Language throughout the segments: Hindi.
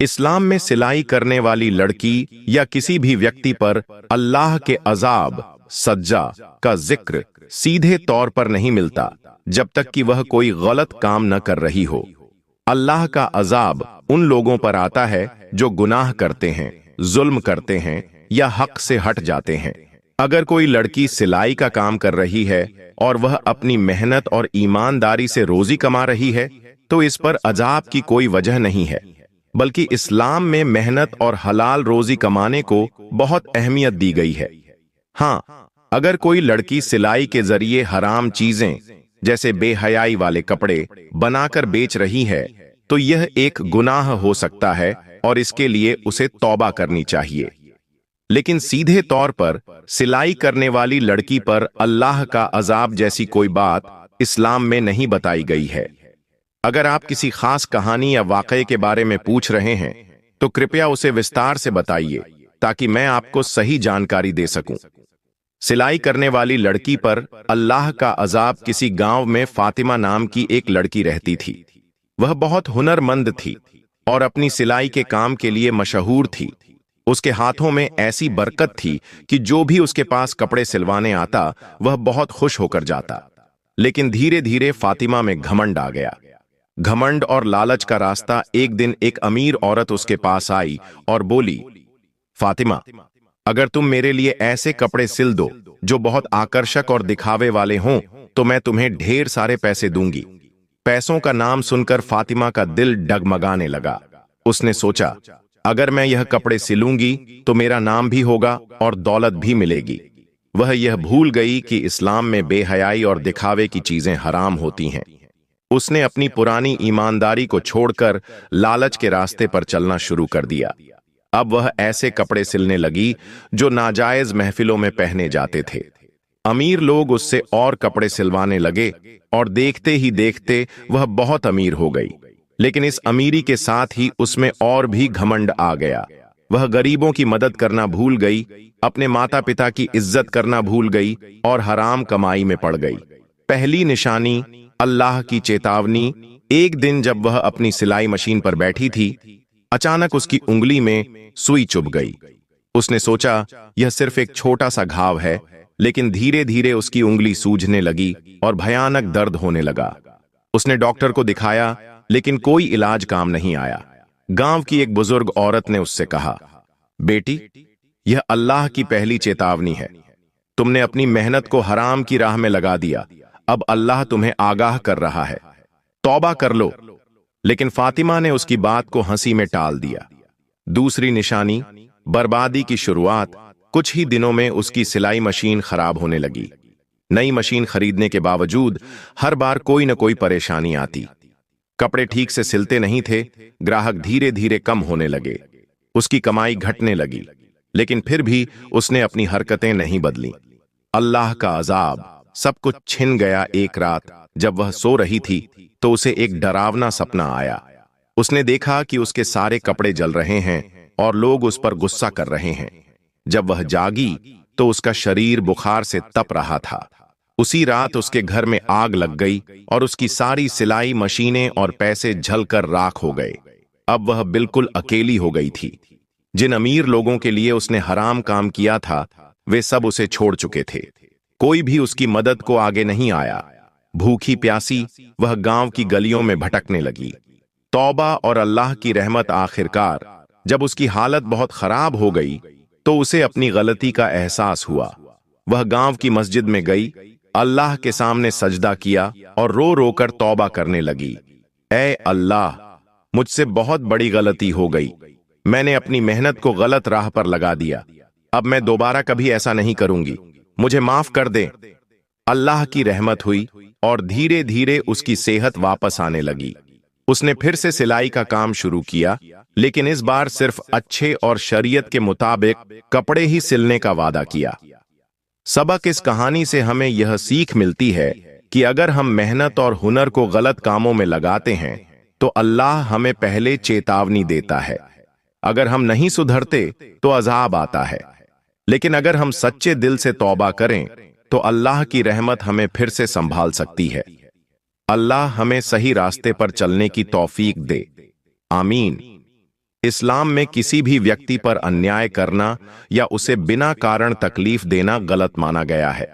इस्लाम में सिलाई करने वाली लड़की या किसी भी व्यक्ति पर अल्लाह के अजाब सज्जा का जिक्र सीधे तौर पर नहीं मिलता जब तक कि वह कोई गलत काम न कर रही हो। अल्लाह का अजाब उन लोगों पर आता है जो गुनाह करते हैं, जुल्म करते हैं या हक से हट जाते हैं। अगर कोई लड़की सिलाई का काम कर रही है और वह अपनी मेहनत और ईमानदारी से रोजी कमा रही है तो इस पर अजाब की कोई वजह नहीं है, बल्कि इस्लाम में मेहनत और हलाल रोजी कमाने को बहुत अहमियत दी गई है। हाँ, अगर कोई लड़की सिलाई के जरिए हराम चीजें जैसे बेहयाई वाले कपड़े बनाकर बेच रही है तो यह एक गुनाह हो सकता है और इसके लिए उसे तौबा करनी चाहिए। लेकिन सीधे तौर पर सिलाई करने वाली लड़की पर अल्लाह का अजाब जैसी कोई बात इस्लाम में नहीं बताई गई है। अगर आप किसी खास कहानी या वाकये के बारे में पूछ रहे हैं तो कृपया उसे विस्तार से बताइए ताकि मैं आपको सही जानकारी दे सकूं। सिलाई करने वाली लड़की पर अल्लाह का अजाब किसी गांव में फातिमा नाम की एक लड़की रहती थी। वह बहुत हुनरमंद थी और अपनी सिलाई के काम के लिए मशहूर थी। उसके हाथों में ऐसी बरकत थी कि जो भी उसके पास कपड़े सिलवाने आता वह बहुत खुश होकर जाता। लेकिन धीरे धीरे फातिमा में घमंड आ गया। घमंड और लालच का रास्ता एक दिन एक अमीर औरत उसके पास आई और बोली, फातिमा, अगर तुम मेरे लिए ऐसे कपड़े सिल दो जो बहुत आकर्षक और दिखावे वाले हों तो मैं तुम्हें ढेर सारे पैसे दूंगी। पैसों का नाम सुनकर फातिमा का दिल डगमगाने लगा। उसने सोचा, अगर मैं यह कपड़े सिलूंगी तो मेरा नाम भी होगा और दौलत भी मिलेगी। वह यह भूल गई कि इस्लाम में बेहयाई और दिखावे की चीजें हराम होती हैं। उसने अपनी पुरानी ईमानदारी को छोड़कर लालच के रास्ते पर चलना शुरू कर दिया। अब वह ऐसे कपड़े सिलने लगी जो नाजायज महफिलों में पहने जाते थे। अमीर लोग उससे और कपड़े सिलवाने लगे और देखते ही देखते वह बहुत अमीर हो गई। लेकिन इस अमीरी के साथ ही उसमें और भी घमंड आ गया। वह गरीबों की मदद करना भूल गई, अपने माता पिता की इज्जत करना भूल गई और हराम कमाई में पड़ गई। पहली निशानी, अल्लाह की चेतावनी। एक दिन जब वह अपनी सिलाई मशीन पर बैठी थी, अचानक उसकी उंगली में सुई चुभ गई। उसने सोचा यह सिर्फ एक छोटा सा घाव है, लेकिन धीरे धीरे उसकी उंगली सूजने लगी और भयानक दर्द होने लगा। उसने डॉक्टर को दिखाया लेकिन कोई इलाज काम नहीं आया। गांव की एक बुजुर्ग औरत ने उससे कहा, बेटी, यह अल्लाह की पहली चेतावनी है। तुमने अपनी मेहनत को हराम की राह में लगा दिया। अब अल्लाह तुम्हें आगाह कर रहा है, तौबा कर लो। लेकिन फातिमा ने उसकी बात को हंसी में टाल दिया। दूसरी निशानी, बर्बादी की शुरुआत। कुछ ही दिनों में उसकी सिलाई मशीन खराब होने लगी। नई मशीन खरीदने के बावजूद हर बार कोई न कोई परेशानी आती। कपड़े ठीक से सिलते नहीं थे, ग्राहक धीरे धीरे कम होने लगे, उसकी कमाई घटने लगी। लेकिन फिर भी उसने अपनी हरकतें नहीं बदली। अल्लाह का अजाब सब कुछ छिन गया। एक रात जब वह सो रही थी तो उसे एक डरावना सपना आया। उसने देखा कि उसके सारे कपड़े जल रहे हैं और लोग उस पर गुस्सा कर रहे हैं। जब वह जागी तो उसका शरीर बुखार से तप रहा था। उसी रात उसके घर में आग लग गई और उसकी सारी सिलाई मशीनें और पैसे जलकर राख हो गए। अब वह बिल्कुल अकेली हो गई थी। जिन अमीर लोगों के लिए उसने हराम काम किया था वे सब उसे छोड़ चुके थे। कोई भी उसकी मदद को आगे नहीं आया। भूखी प्यासी वह गांव की गलियों में भटकने लगी। तौबा और अल्लाह की रहमत। आखिरकार जब उसकी हालत बहुत खराब हो गई तो उसे अपनी गलती का एहसास हुआ। वह गांव की मस्जिद में गई, अल्लाह के सामने सजदा किया और रो रो कर तौबा करने लगी। ऐ अल्लाह, मुझसे बहुत बड़ी गलती हो गई। मैंने अपनी मेहनत को गलत राह पर लगा दिया। अब मैं दोबारा कभी ऐसा नहीं करूंगी, मुझे माफ कर दे। अल्लाह की रहमत हुई और धीरे धीरे उसकी सेहत वापस आने लगी। उसने फिर से सिलाई का काम शुरू किया, लेकिन इस बार सिर्फ अच्छे और शरीयत के मुताबिक कपड़े ही सिलने का वादा किया। सबक इस कहानी से हमें यह सीख मिलती है कि अगर हम मेहनत और हुनर को गलत कामों में लगाते हैं तो अल्लाह हमें पहले चेतावनी देता है। अगर हम नहीं सुधरते तो अजाब आता है, लेकिन अगर हम सच्चे दिल से तौबा करें तो अल्लाह की रहमत हमें फिर से संभाल सकती है। अल्लाह हमें सही रास्ते पर चलने की तौफीक दे। आमीन। इस्लाम में किसी भी व्यक्ति पर अन्याय करना या उसे बिना कारण तकलीफ देना गलत माना गया है।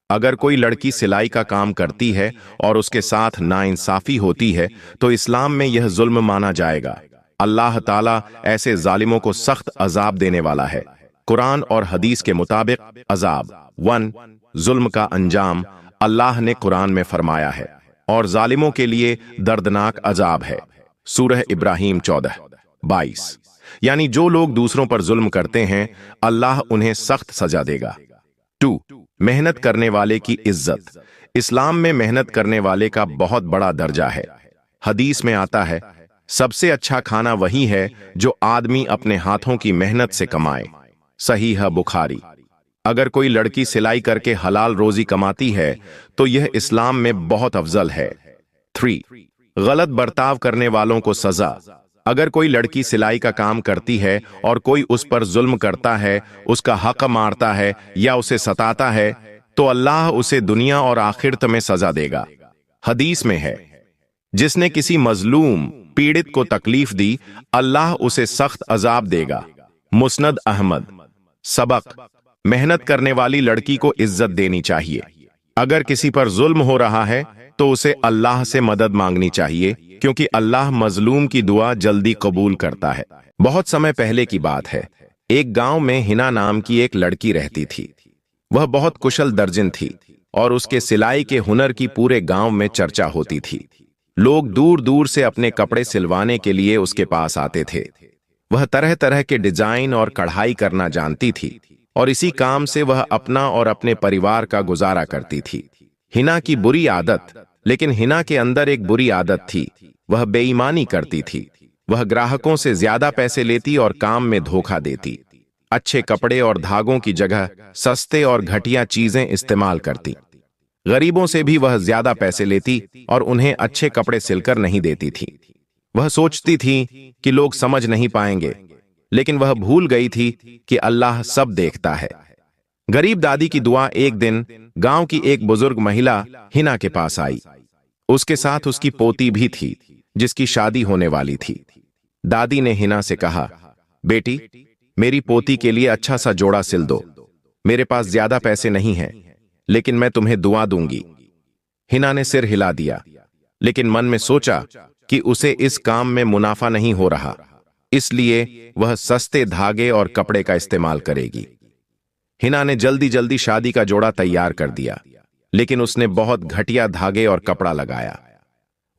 अगर कोई लड़की सिलाई का काम करती है और उसके साथ नाइंसाफी होती है तो इस्लाम में यह जुल्म माना जाएगा। अल्लाह ताला ऐसे जालिमों को सख्त अजाब देने वाला है। कुरान और हदीस के मुताबिक अजाब 1 जुल्म का अंजाम अल्लाह ने कुरान में फरमाया है और जालिमों के लिए दर्दनाक अजाब है। सूरह इब्राहिम 14:22। यानी जो लोग दूसरों पर जुल्म करते हैं अल्लाह उन्हें सख्त सजा देगा। 2 मेहनत करने वाले की इज्जत। इस्लाम में मेहनत करने वाले का बहुत बड़ा दर्जा है। हदीस में आता है, सबसे अच्छा खाना वही है जो आदमी अपने हाथों की मेहनत से कमाए। सही है बुखारी। अगर कोई लड़की सिलाई करके हलाल रोजी कमाती है तो यह इस्लाम में बहुत अफजल है। 3 गलत बर्ताव करने वालों को सजा। अगर कोई लड़की सिलाई का काम करती है और कोई उस पर जुल्म करता है, उसका हक मारता है या उसे सताता है तो अल्लाह उसे दुनिया और आखिरत में सजा देगा। हदीस में है, जिसने किसी मजलूम पीड़ित को तकलीफ दी अल्लाह उसे सख्त अजाब देगा। मुस्नद अहमद। सबक, मेहनत करने वाली लड़की को इज्जत देनी चाहिए। अगर किसी पर जुल्म हो रहा है तो उसे अल्लाह से मदद मांगनी चाहिए, क्योंकि अल्लाह मजलूम की दुआ जल्दी कबूल करता है। बहुत समय पहले की बात है, एक गांव में हिना नाम की एक लड़की रहती थी। वह बहुत कुशल दर्जिन थी और उसके सिलाई के हुनर की पूरे गांव में चर्चा होती थी। लोग दूर दूर से अपने कपड़े सिलवाने के लिए उसके पास आते थे। वह तरह तरह के डिजाइन और कढ़ाई करना जानती थी और इसी काम से वह अपना और अपने परिवार का गुजारा करती थी। हिना की बुरी आदत, लेकिन हिना के अंदर एक बुरी आदत थी, वह बेईमानी करती थी। वह ग्राहकों से ज्यादा पैसे लेती और काम में धोखा देती। अच्छे कपड़े और धागों की जगह सस्ते और घटिया चीजें इस्तेमाल करती। गरीबों से भी वह ज्यादा पैसे लेती और उन्हें अच्छे कपड़े सिलकर नहीं देती थी। वह सोचती थी कि लोग समझ नहीं पाएंगे, लेकिन वह भूल गई थी कि अल्लाह सब देखता है। गरीब दादी की दुआ एक दिन गांव की एक बुजुर्ग महिला हिना के पास आई। उसके साथ उसकी पोती भी थी, जिसकी शादी होने वाली थी। दादी ने हिना से कहा, बेटी, मेरी पोती के लिए अच्छा सा जोड़ा सिल दो। मेरे पास ज्यादा पैसे नहीं हैं, लेकिन मैं तुम्हें दुआ दूंगी। हिना ने सिर हिला दिया, लेकिन मन में सोचा कि उसे इस काम में मुनाफा नहीं हो रहा, इसलिए वह सस्ते धागे और कपड़े का इस्तेमाल करेगी। हिना ने जल्दी जल्दी शादी का जोड़ा तैयार कर दिया, लेकिन उसने बहुत घटिया धागे और कपड़ा लगाया।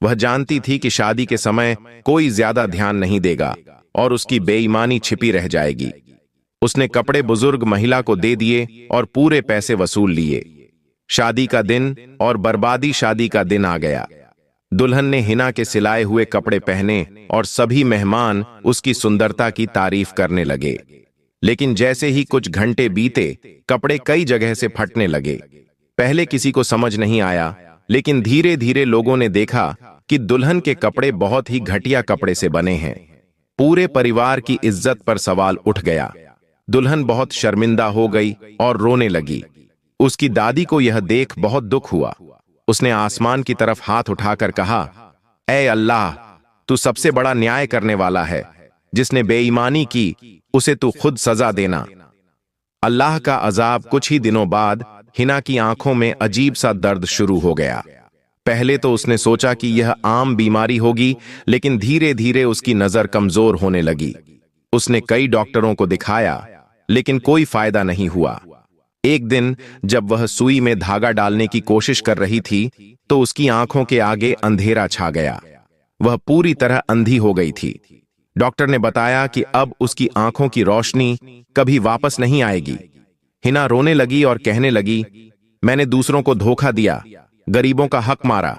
वह जानती थी कि शादी के समय कोई ज्यादा ध्यान नहीं देगा और उसकी बेईमानी छिपी रह जाएगी। उसने कपड़े बुजुर्ग महिला को दे दिए और पूरे पैसे वसूल लिए। शादी का दिन और बर्बादी शादी का दिन आ गया। दुल्हन ने हिना के सिलाए हुए कपड़े पहने और सभी मेहमान उसकी सुंदरता की तारीफ करने लगे। लेकिन जैसे ही कुछ घंटे बीते, कपड़े कई जगह से फटने लगे। पहले किसी को समझ नहीं आया, लेकिन धीरे धीरे लोगों ने देखा कि दुल्हन के कपड़े बहुत ही घटिया कपड़े से बने हैं। पूरे परिवार की इज्जत पर सवाल उठ गया। दुल्हन बहुत शर्मिंदा हो गई और रोने लगी। उसकी दादी को यह देख बहुत दुख हुआ। उसने आसमान की तरफ हाथ उठाकर कहा, ऐ अल्लाह, तू सबसे बड़ा न्याय करने वाला है। जिसने बेईमानी की उसे तू खुद सजा देना। अल्लाह का अजाब। कुछ ही दिनों बाद हिना की आंखों में अजीब सा दर्द शुरू हो गया। पहले तो उसने सोचा कि यह आम बीमारी होगी, लेकिन धीरे धीरे उसकी नजर कमजोर होने लगी। उसने कई डॉक्टरों को दिखाया, लेकिन कोई फायदा नहीं हुआ। एक दिन जब वह सुई में धागा डालने की कोशिश कर रही थी, तो उसकी आंखों के आगे अंधेरा छा गया। वह पूरी तरह अंधी हो गई थी। डॉक्टर ने बताया कि अब उसकी आंखों की रोशनी कभी वापस नहीं आएगी। हिना रोने लगी और कहने लगी, मैंने दूसरों को धोखा दिया, गरीबों का हक मारा,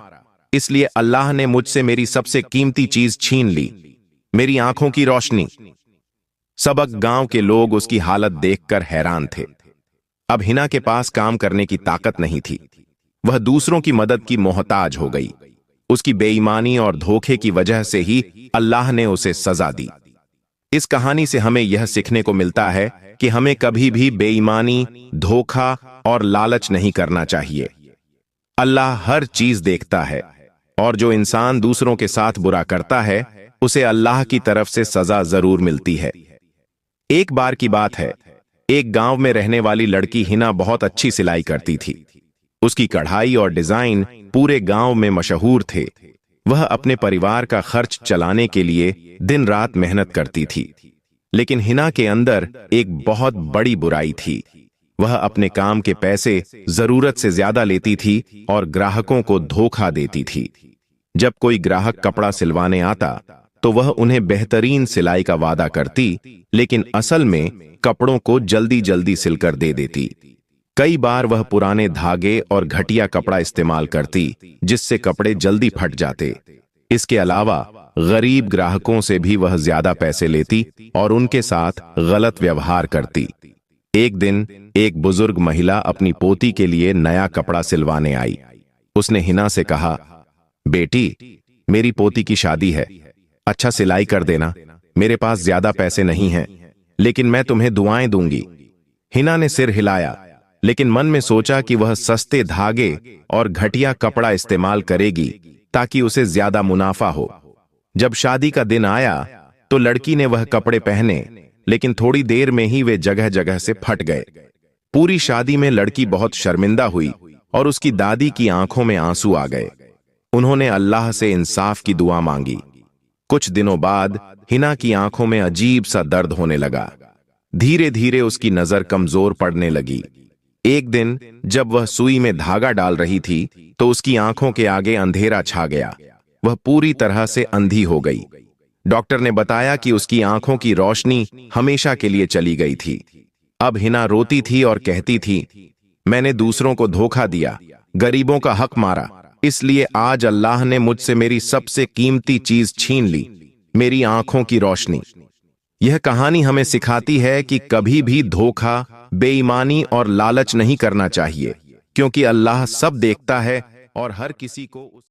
इसलिए अल्लाह ने मुझसे मेरी सबसे कीमती चीज छीन ली, मेरी आंखों की रोशनी। सबक गांव के लोग उसकी हालत देखकर हैरान थे। अब हिना के पास काम करने की ताकत नहीं थी। वह दूसरों की मदद की मोहताज हो गई। उसकी बेईमानी और धोखे की वजह से ही अल्लाह ने उसे सजा दी। इस कहानी से हमें यह सीखने को मिलता है कि हमें कभी भी बेईमानी, धोखा और लालच नहीं करना चाहिए। अल्लाह हर चीज देखता है और जो इंसान दूसरों के साथ बुरा करता है उसे अल्लाह की तरफ से सजा जरूर मिलती है। एक बार की बात है, एक गांव में रहने वाली लड़की हिना बहुत अच्छी सिलाई करती थी। उसकी कढ़ाई और डिजाइन पूरे गांव में मशहूर थे। वह अपने परिवार का खर्च चलाने के लिए दिन रात मेहनत करती थी। लेकिन हिना के अंदर एक बहुत बड़ी बुराई थी। वह अपने काम के पैसे जरूरत से ज्यादा लेती थी और ग्राहकों को धोखा देती थी। जब कोई ग्राहक कपड़ा सिलवाने आता तो वह उन्हें बेहतरीन सिलाई का वादा करती, लेकिन असल में कपड़ों को जल्दी जल्दी सिलकर दे देती। कई बार वह पुराने धागे और घटिया कपड़ा इस्तेमाल करती, जिससे कपड़े जल्दी फट जाते। इसके अलावा गरीब ग्राहकों से भी वह ज्यादा पैसे लेती और उनके साथ गलत व्यवहार करती। एक दिन एक बुजुर्ग महिला अपनी पोती के लिए नया कपड़ा सिलवाने आई। उसने हिना से कहा, बेटी, मेरी पोती की शादी है, अच्छा सिलाई कर देना। मेरे पास ज्यादा पैसे नहीं हैं, लेकिन मैं तुम्हें दुआएं दूंगी। हिना ने सिर हिलाया, लेकिन मन में सोचा कि वह सस्ते धागे और घटिया कपड़ा इस्तेमाल करेगी ताकि उसे ज्यादा मुनाफा हो। जब शादी का दिन आया तो लड़की ने वह कपड़े पहने, लेकिन थोड़ी देर में ही वे जगह जगह से फट गए। पूरी शादी में लड़की बहुत शर्मिंदा हुई और उसकी दादी की आंखों में आंसू आ गए। उन्होंने अल्लाह से इंसाफ की दुआ मांगी। कुछ दिनों बाद हिना की आंखों में अजीब सा दर्द होने लगा। धीरे धीरे उसकी नजर कमजोर पड़ने लगी। एक दिन जब वह सुई में धागा डाल रही थी तो उसकी आंखों के आगे अंधेरा छा गया। वह पूरी तरह से अंधी हो गई। डॉक्टर ने बताया कि उसकी आंखों की रोशनी हमेशा के लिए चली गई थी। अब हिना रोती थी और कहती थी, मैंने दूसरों को धोखा दिया, गरीबों का हक मारा, इसलिए आज अल्लाह ने मुझसे मेरी सबसे कीमती चीज छीन ली, मेरी आंखों की रोशनी। यह कहानी हमें सिखाती है कि कभी भी धोखा, बेईमानी और लालच नहीं करना चाहिए, क्योंकि अल्लाह सब देखता है और हर किसी को